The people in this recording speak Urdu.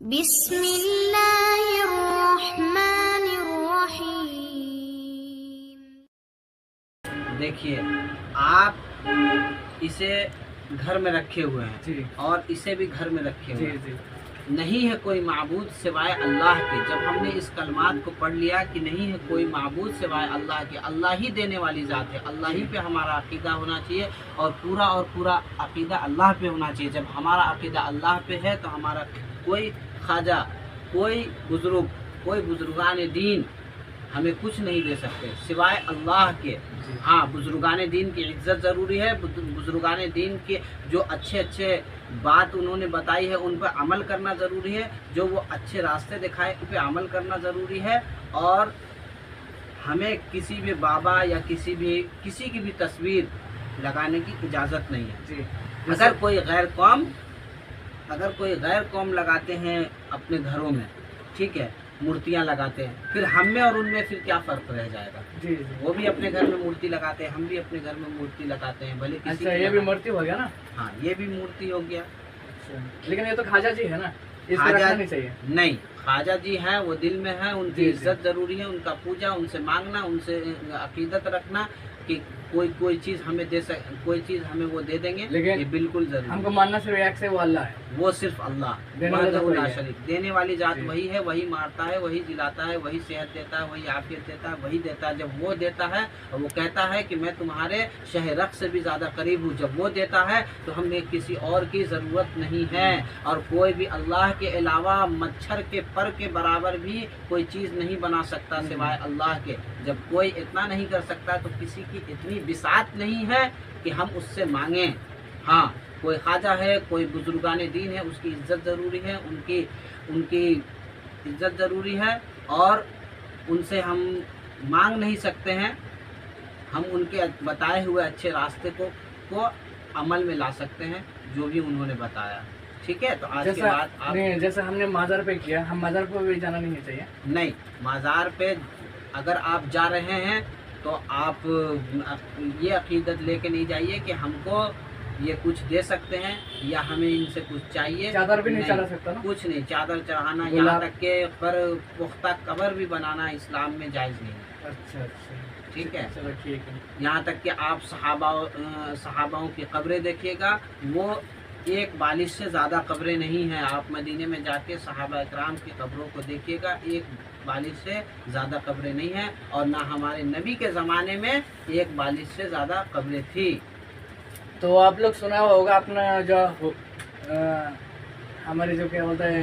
بسم اللہ الرحمن الرحیم۔ دیکھیے، آپ اسے گھر میں رکھے ہوئے ہیں جی اور اسے بھی گھر میں رکھے ہوئے جی ہیں۔ جی نہیں ہے کوئی معبود سوائے اللہ کے۔ جب ہم نے اس کلمات کو پڑھ لیا کہ نہیں ہے کوئی معبود سوائے اللہ کے، اللہ ہی دینے والی ذات ہے، اللہ ہی پہ ہمارا عقیدہ ہونا چاہیے اور پورا عقیدہ اللہ پہ ہونا چاہیے۔ جب ہمارا عقیدہ اللہ پہ ہے تو ہمارا کوئی خواجہ، کوئی بزرگ، کوئی بزرگان دین ہمیں کچھ نہیں دے سکتے سوائے اللہ کے۔ ہاں، بزرگان دین کی عزت ضروری ہے، بزرگان دین کے جو اچھے بات انہوں نے بتائی ہے ان پر عمل کرنا ضروری ہے، جو وہ اچھے راستے دکھائے ان پہ عمل کرنا ضروری ہے، اور ہمیں کسی بھی بابا یا کسی کی بھی تصویر لگانے کی اجازت نہیں ہے۔ جی اگر کوئی غیر قوم لگاتے ہیں اپنے گھروں میں، ٹھیک ہے، مورتیاں لگاتے ہیں، پھر ہم میں اور ان میں پھر کیا فرق رہ جائے گا؟ جی جی وہ بھی اپنے گھر میں مورتی لگاتے ہیں، ہم بھی اپنے گھر میں مورتی لگاتے ہیں، بھلے کسی اچھا، کی یہ بھی لگائیں۔ مورتی ہو گیا نا؟ ہاں، یہ بھی مورتی ہو گیا۔ لیکن یہ تو خواجہ جی ہے نا، اس کو خواجہ رکھنا نہیں چاہیے۔ نہیں، خواجہ جی ہیں، وہ دل میں ہیں، ان کی جی، جی۔ عزت ضروری ہے، ان کا پوجا، ان سے مانگنا، ان سے عقیدت رکھنا کہ کوئی چیز ہمیں کوئی چیز ہمیں وہ دے دیں گے، لیکن یہ بالکل ضروری ہم ہے۔ کو ماننا صرف ایک سے، وہ اللہ ہے۔ وہ صرف اللہ دینے والا وحدہ وہی لا ہے۔ شریک، دینے والی ذات جی۔ وہی ہے، وہی مارتا ہے، وہی جلاتا ہے، وہی صحت دیتا ہے، وہی عافیت دیتا ہے، وہی دیتا ہے۔ جب وہ دیتا ہے اور وہ کہتا ہے کہ میں تمہارے شہ رگ سے بھی زیادہ قریب ہوں، جب وہ دیتا ہے تو ہمیں کسی اور کی ضرورت نہیں ہے، اور کوئی بھی اللہ کے علاوہ مچھر کے پر کے برابر بھی کوئی چیز نہیں بنا سکتا سوائے اللہ کے۔ جب کوئی اتنا نہیں کر سکتا تو کسی کی اتنی وسعت نہیں ہے کہ ہم اس سے مانگیں۔ ہاں، کوئی خواجہ ہے، کوئی بزرگان دین ہے، اس کی عزت ضروری ہے، ان کی عزت ضروری ہے، اور ان سے ہم مانگ نہیں سکتے ہیں۔ ہم ان کے بتائے ہوئے اچھے راستے کو عمل میں لا سکتے ہیں، جو بھی انہوں نے بتایا۔ ٹھیک ہے، تو آج کے بعد آپ جیسے ہم نے مزار پہ کیا، ہم مزار پہ بھی جانا نہیں چاہیے۔ نہیں، مزار پہ اگر آپ جا رہے ہیں تو آپ یہ عقیدت لے کے نہیں جائیے کہ ہم کو یہ کچھ دے سکتے ہیں یا ہمیں ان سے کچھ چاہیے۔ چادر بھی نہیں چڑھا سکتا نا؟ کچھ نہیں، چادر چڑھانا، گلاب۔ یہاں تک کہ پر پختہ قبر بھی بنانا اسلام میں جائز نہیں ہے۔ اچھا اچھا، ٹھیک ہے، چلو ٹھیک ہے۔ یہاں تک کہ آپ صحاباؤں کی قبریں دیکھیے گا، وہ ایک بالش سے زیادہ قبریں نہیں ہیں۔ آپ مدینے میں جا کے صحابہ اکرام کی قبروں کو دیکھیے گا، ایک بالش سے زیادہ قبریں نہیں ہیں، اور نہ ہمارے نبی کے زمانے میں ایک بالش سے زیادہ قبریں تھی۔ تو آپ لوگ سنا ہوگا اپنا جو ہمارے جو کیا ہوتا ہے